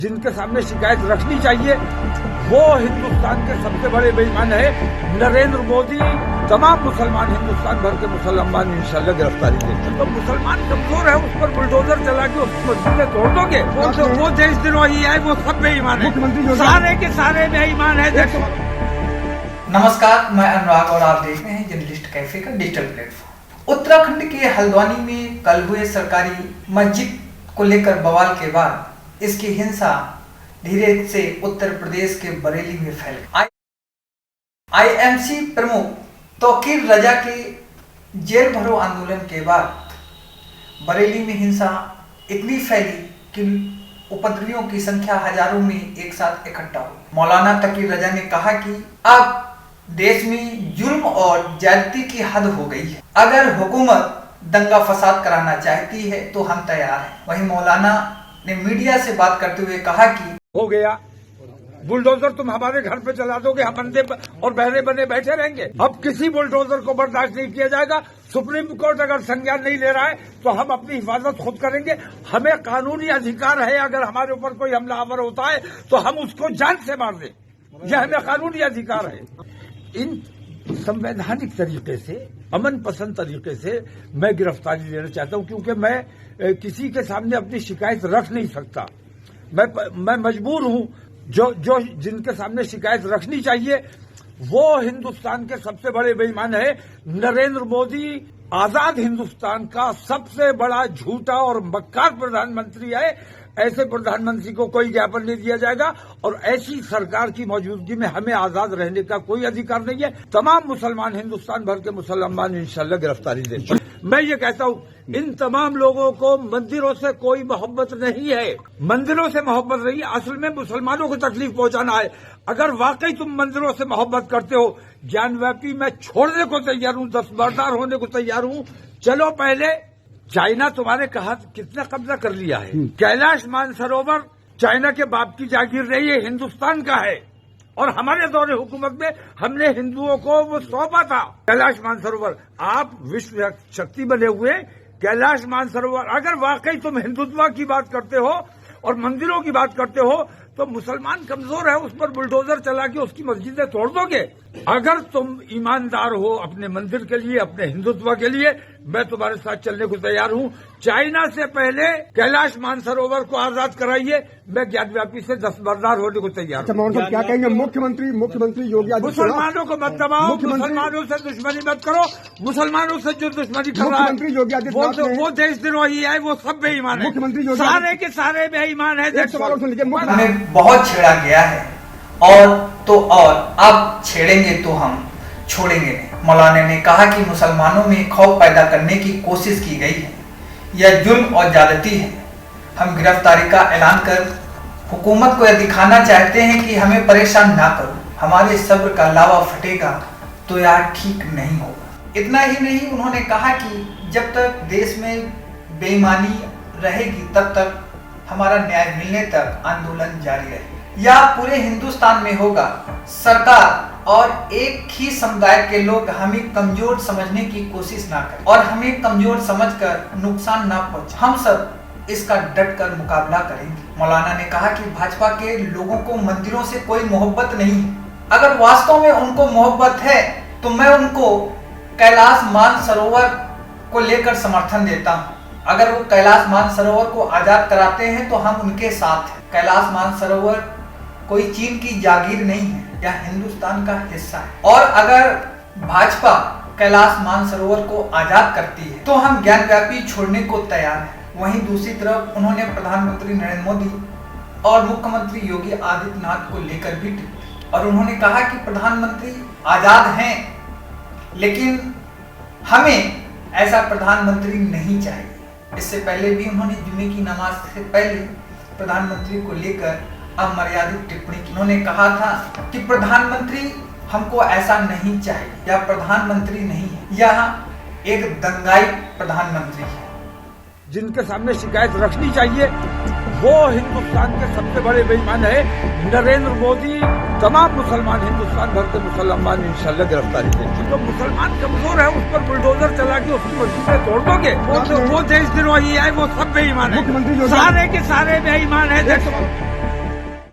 जिनके सामने शिकायत रखनी चाहिए वो हिंदुस्तान के सबसे बड़े बेईमान है नरेंद्र मोदी। तमाम मुसलमान हिंदुस्तान भर के मुसलमान इंशाल्लाह गिरफ्तारी देंगे। तो मुसलमान कमजोर है, उस पर बुलडोजर चला के उसकी मस्जिदें तोड़ दोगे। वो देश द्रोही है, वो सब बेईमान है, सारे के सारे बेईमान है। नमस्कार, मैं अनुराग और आप देख रहे हैं जर्नलिस्ट कैफे का डिजिटल प्लेटफॉर्म। उत्तराखंड के हल्द्वानी में कल हुए सरकारी मस्जिद को लेकर बवाल के बाद इसकी हिंसा धीरे से उत्तर प्रदेश के बरेली में फैल गई। आईएमसी प्रमुख तौकीर रजा के जेल भरो आंदोलन के बाद बरेली में हिंसा इतनी फैली कि उपद्रवियों की संख्या हजारों में एक साथ इकट्ठा हुई। मौलाना तौकीर रजा ने कहा कि अब देश में जुल्म और ज्यादती की हद हो गई है। अगर हुकूमत दंगा फसाद कराना चाहती है तो हम तैयार हैं। वहीं मौलाना ने मीडिया से बात करते हुए कहा कि हो गया, बुलडोजर तुम हमारे घर पे चला दोगे, हम अंधे और बहरे बने बैठे रहेंगे। अब किसी बुलडोजर को बर्दाश्त नहीं किया जाएगा। सुप्रीम कोर्ट अगर संज्ञान नहीं ले रहा है तो हम अपनी हिफाजत खुद करेंगे। हमें कानूनी अधिकार है, अगर हमारे ऊपर कोई हमलावर होता है तो हम उसको जान से मार दें, यह हमें कानूनी अधिकार है। इन संवैधानिक तरीके से, अमन पसंद तरीके से मैं गिरफ्तारी लेना चाहता हूं, क्योंकि मैं किसी के सामने अपनी शिकायत रख नहीं सकता। मैं मजबूर हूं। जो जिनके सामने शिकायत रखनी चाहिए वो हिंदुस्तान के सबसे बड़े बेईमान है नरेंद्र मोदी। आजाद हिंदुस्तान का सबसे बड़ा झूठा और मक्कार प्रधानमंत्री है। ऐसे प्रधानमंत्री को कोई ज्ञापन नहीं दिया जाएगा और ऐसी सरकार की मौजूदगी में हमें आजाद रहने का कोई अधिकार नहीं है। तमाम मुसलमान हिंदुस्तान भर के मुसलमान इंशाल्लाह गिरफ्तारी देंगे। मैं ये कहता हूँ, इन तमाम लोगों को मंदिरों से कोई मोहब्बत नहीं है, मंदिरों से मोहब्बत नहीं है। असल में मुसलमानों को तकलीफ पहुंचाना है। अगर वाकई तुम मंदिरों से मोहब्बत करते हो, ज्ञानव्यापी मैं छोड़ने को तैयार हूँ, दस्तबरदार होने को तैयार हूँ। चलो, पहले चाइना तुम्हारे कहा कितना कब्जा कर लिया है। कैलाश मानसरोवर चाइना के बाप की जागीर रही है, हिंदुस्तान का है। और हमारे दौरे हुकूमत में हमने हिंदुओं को वो सौंपा था कैलाश मानसरोवर। आप विश्व शक्ति बने हुए कैलाश मानसरोवर, अगर वाकई तुम हिंदुत्व की बात करते हो और मंदिरों की बात करते हो तो मुसलमान कमजोर है, उस पर बुलडोजर चला के उसकी मस्जिदें तोड़ दोगे। अगर तुम ईमानदार हो अपने मंदिर के लिए, अपने हिंदुत्व के लिए, मैं तुम्हारे साथ चलने को तैयार हूँ। चाइना से पहले कैलाश मानसरोवर को आजाद कराइए, मैं ज्ञानव्यापी से दस्तबरदार होने को तैयार हूँ। अच्छा, क्या कहेंगे मुख्यमंत्री योगी आदित्यनाथ? मुसलमानों को मत दबाओ, मुसलमानों से दुश्मनी मत करो। मुसलमानों से जो दुश्मनी कर रहा है योगी आदित्यनाथ वो देशद्रोही है, वो सब बेईमान है, सारे के सारे बेईमान है। हमें बहुत छेड़ा गया है और अब छेड़ेंगे तो हम छोड़ेंगे नहीं। मौलाना ने कहा कि मुसलमानों में खौफ पैदा करने की कोशिश की गई है, यह जुल्म और ज्यादती है। हम गिरफ्तारी का ऐलान कर हुकूमत को यह दिखाना चाहते हैं कि हमें परेशान ना करो, हमारे सब्र का लावा फटेगा तो यह ठीक नहीं होगा। इतना ही नहीं, उन्होंने कहा कि जब तक देश में बेईमानी रहेगी तब तक हमारा न्याय मिलने तक आंदोलन जारी रहेगा। यह पूरे हिंदुस्तान में होगा। सरकार और एक ही समुदाय के लोग हमें कमजोर समझने की कोशिश ना करें और हमें कमजोर समझकर नुकसान ना पहुंचे। हम सब इसका डट कर मुकाबला करेंगे। मौलाना ने कहा कि भाजपा के लोगों को मंदिरों से कोई मोहब्बत नहीं है। अगर वास्तव में उनको मोहब्बत है तो मैं उनको कैलाश मानसरोवर को लेकर समर्थन देता हूँ। अगर वो कैलाश मानसरोवर को आजाद कराते हैं तो हम उनके साथ हैं। कैलाश मानसरोवर कोई चीन की जागीर नहीं है, यह हिंदुस्तान का हिस्सा है। और अगर भाजपा कैलाश मानसरोवर को आजाद करती है तो हम ज्ञानव्यापी छोड़ने को तैयार हैं। वहीं दूसरी तरफ उन्होंने प्रधानमंत्री नरेंद्र मोदी और मुख्यमंत्री योगी आदित्यनाथ को लेकर भी टिप्पणी, और उन्होंने कहा कि प्रधानमंत्री आजाद हैं लेकिन हमें ऐसा प्रधानमंत्री नहीं चाहिए। इससे पहले भी उन्होंने जुमे की नमाज से पहले प्रधानमंत्री को लेकर अमर्यादित टिप्पणी की। उन्होंने कहा था कि प्रधानमंत्री हमको ऐसा नहीं चाहिए, यह प्रधानमंत्री नहीं है, यह एक दंगाई प्रधानमंत्री है। जिनके सामने शिकायत रखनी चाहिए वो हिंदुस्तान के सबसे बड़े बेईमान है नरेंद्र मोदी। तमाम मुसलमान हिंदुस्तान भर के मुसलमान इंशाल्लाह गिरफ्तारी देंगे। तो मुसलमान कमजोर है, उस पर बुलडोजर चला के उसकी मस्जिदें तोड़ दोगे। वो देश द्रोही है, वो सब बेईमान है, सारे के सारे बेईमान है।